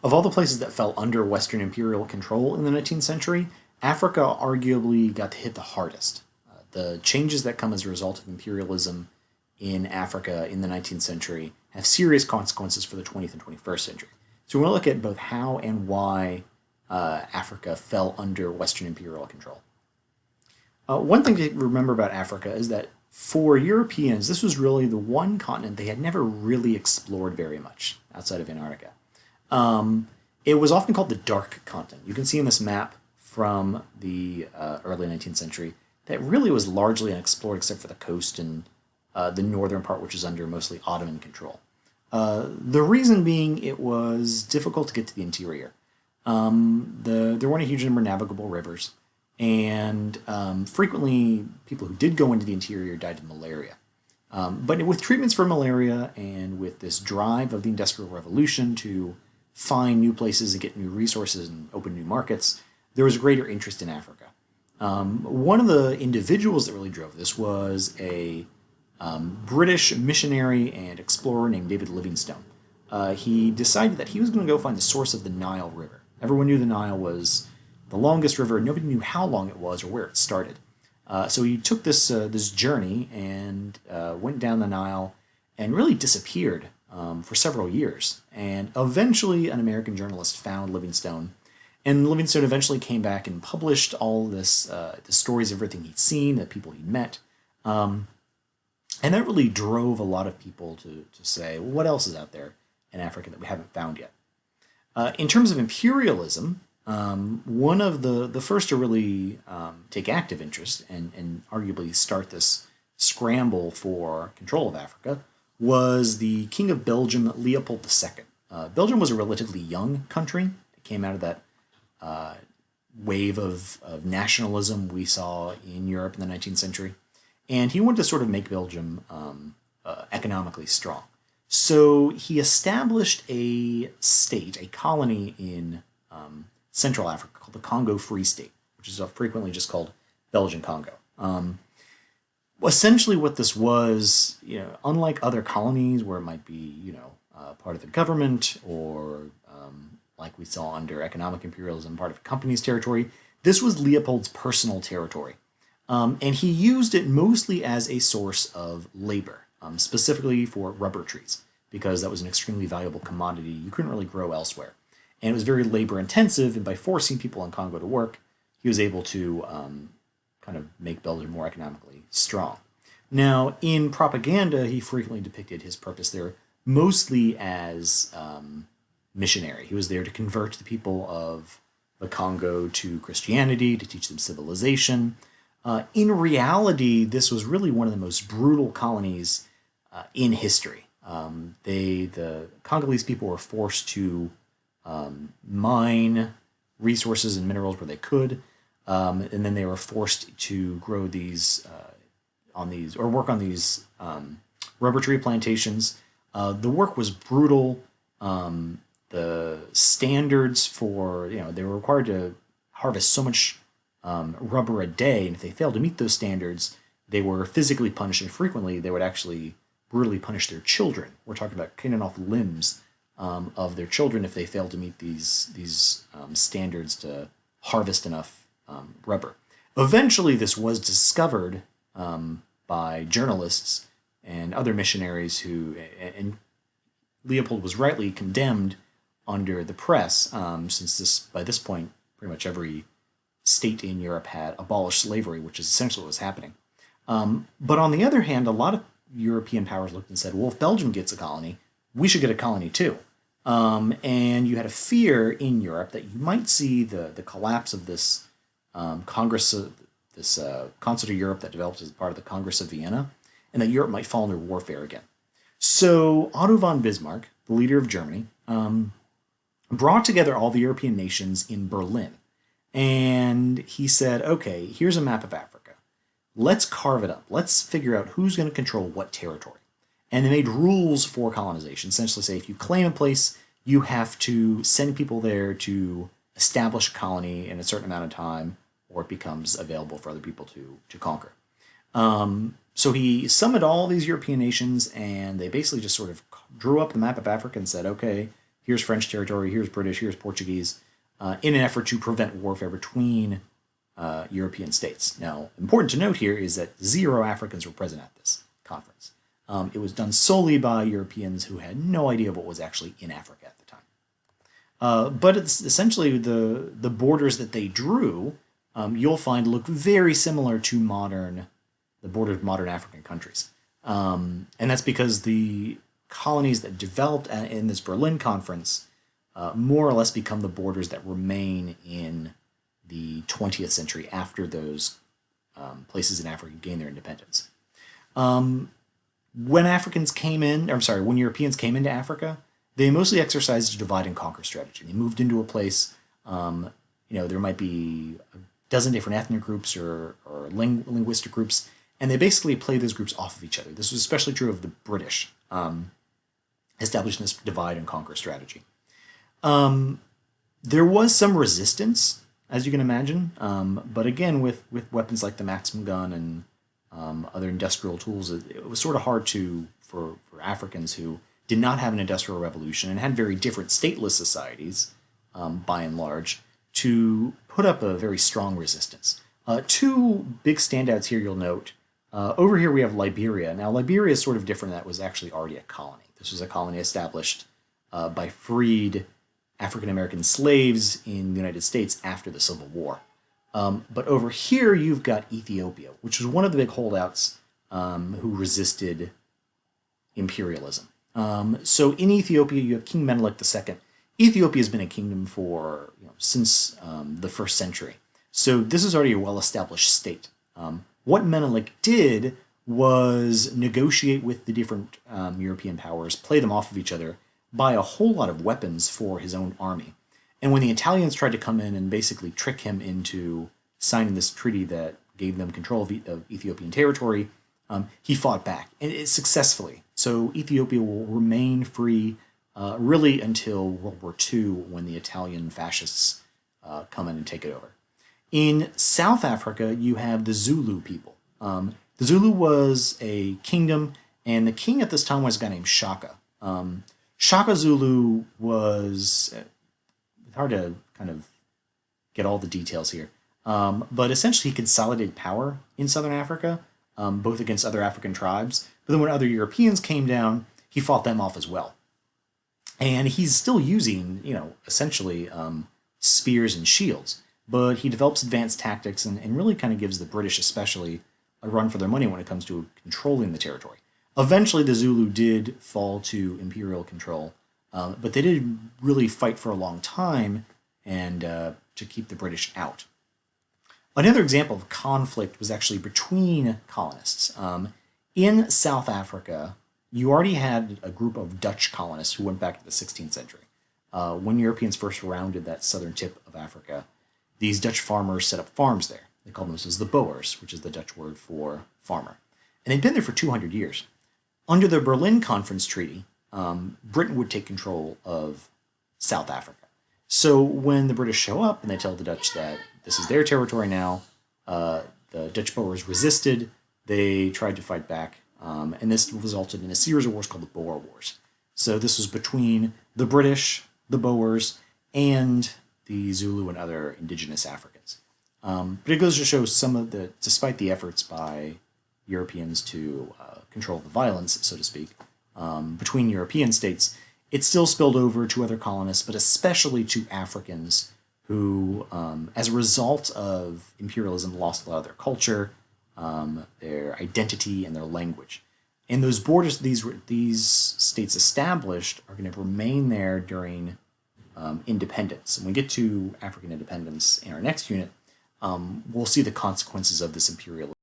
Of all the places that fell under Western imperial control in the 19th century, Africa arguably got hit the hardest. The changes that come as a result of imperialism in Africa in the 19th century have serious consequences for the 20th and 21st century. So we want to look at both how and why Africa fell under Western imperial control. One thing to remember about Africa is that for Europeans, this was really the one continent they had never really explored very much outside of Antarctica. It was often called the Dark Continent. You can see in this map from the early 19th century that really was largely unexplored except for the coast and the northern part, which is under mostly Ottoman control. The reason being it was difficult to get to the interior. There weren't a huge number of navigable rivers, and frequently people who did go into the interior died of malaria. But with treatments for malaria and with this drive of the Industrial Revolution to find new places and get new resources and open new markets, there was a greater interest in Africa. One of the individuals that really drove this was a British missionary and explorer named David Livingstone. He decided that he was going to go find the source of the Nile River. Everyone knew the Nile was the longest river, and nobody knew how long it was or where it started. So he took this journey and went down the Nile and really disappeared for several years. And eventually an American journalist found Livingstone, and Livingstone eventually came back and published all this, the stories of everything he'd seen, the people he'd met. And that really drove a lot of people to say, well, what else is out there in Africa that we haven't found yet? In terms of imperialism, one of the first to really take active interest and arguably start this scramble for control of Africa was the King of Belgium, Leopold II. Belgium was a relatively young country. It came out of that wave of nationalism we saw in Europe in the 19th century. And he wanted to sort of make Belgium economically strong. So he established a state, a colony in Central Africa called the Congo Free State, which is frequently just called Belgian Congo. Essentially what this was, unlike other colonies where it might be, part of the government or like we saw under economic imperialism, part of a company's territory, this was Leopold's personal territory. And he used it mostly as a source of labor, specifically for rubber trees, because that was an extremely valuable commodity you couldn't really grow elsewhere. And it was very labor intensive, and by forcing people in Congo to work, he was able to kind of make Belgium more economically strong. Now, in propaganda, he frequently depicted his purpose there mostly as missionary. He was there to convert the people of the Congo to Christianity, to teach them civilization. In reality, this was really one of the most brutal colonies in history. The Congolese people were forced to mine resources and minerals where they could, and then they were forced to grow these work on these rubber tree plantations. The work was brutal. The standards for they were required to harvest so much rubber a day, and if they failed to meet those standards, they were physically punished, and frequently they would actually brutally punish their children. We're talking about cutting off limbs of their children if they failed to meet these standards to harvest enough rubber. Eventually, this was discovered by journalists and other missionaries and Leopold was rightly condemned under the press, since by this point, pretty much every state in Europe had abolished slavery, which is essentially what was happening. But on the other hand, a lot of European powers looked and said, well, if Belgium gets a colony, we should get a colony too. And you had a fear in Europe that you might see the collapse of this Congress, this Concert of Europe that developed as part of the Congress of Vienna, and that Europe might fall under warfare again. So Otto von Bismarck, the leader of Germany, brought together all the European nations in Berlin. And he said, okay, here's a map of Africa. Let's carve it up. Let's figure out who's going to control what territory. And they made rules for colonization. Essentially say, if you claim a place, you have to send people there to establish a colony in a certain amount of time, or it becomes available for other people to conquer. So he summoned all these European nations, and they basically just sort of drew up the map of Africa and said, okay, here's French territory, here's British, here's Portuguese, in an effort to prevent warfare between European states. Now, important to note here is that 0 Africans were present at this conference. It was done solely by Europeans who had no idea what was actually in Africa at the time. But it's essentially the borders that they drew, you'll find look very similar to the borders of modern African countries. And that's because the colonies that developed in this Berlin Conference more or less become the borders that remain in the 20th century after those places in Africa gained their independence. When Europeans came into Africa, they mostly exercised a divide and conquer strategy. They moved into a place, there might be a dozen different ethnic groups or linguistic groups, and they basically play those groups off of each other. This was especially true of the British, establishing this divide and conquer strategy. There was some resistance, as you can imagine, but again, with weapons like the Maxim gun and other industrial tools, it was sort of hard for Africans who did not have an industrial revolution and had very different stateless societies, by and large, to put up a very strong resistance. Two big standouts here you'll note. Over here we have Liberia. Now, Liberia is sort of different. That was actually already a colony. This was a colony established by freed African-American slaves in the United States after the Civil War. But over here you've got Ethiopia, which was one of the big holdouts who resisted imperialism. So in Ethiopia you have King Menelik II. Ethiopia has been a kingdom since the 1st century. So this is already a well-established state. What Menelik did was negotiate with the different European powers, play them off of each other, buy a whole lot of weapons for his own army. And when the Italians tried to come in and basically trick him into signing this treaty that gave them control of Ethiopian territory, he fought back, and successfully. So Ethiopia will remain free really until World War II, when the Italian fascists come in and take it over. In South Africa, you have the Zulu people. The Zulu was a kingdom, and the king at this time was a guy named Shaka. Shaka Zulu was, it's hard to kind of get all the details here, but essentially he consolidated power in Southern Africa, both against other African tribes, but then when other Europeans came down, he fought them off as well. And he's still using, essentially spears and shields, but he develops advanced tactics and really kind of gives the British especially a run for their money when it comes to controlling the territory. Eventually, the Zulu did fall to imperial control, but they did really fight for a long time and to keep the British out. Another example of conflict was actually between colonists. In South Africa, you already had a group of Dutch colonists who went back to the 16th century. When Europeans first rounded that southern tip of Africa, these Dutch farmers set up farms there. They called themselves the Boers, which is the Dutch word for farmer. And they'd been there for 200 years. Under the Berlin Conference Treaty, Britain would take control of South Africa. So when the British show up and they tell the Dutch that this is their territory now, the Dutch Boers resisted, they tried to fight back, and this resulted in a series of wars called the Boer Wars. So this was between the British, the Boers, and the Zulu and other indigenous Africans. But it goes to show despite the efforts by Europeans to control the violence, so to speak, between European states, it still spilled over to other colonists, but especially to Africans who, as a result of imperialism, lost a lot of their culture, their identity, and their language. And those borders these states established are going to remain there during independence. And when we get to African independence in our next unit, we'll see the consequences of this imperialism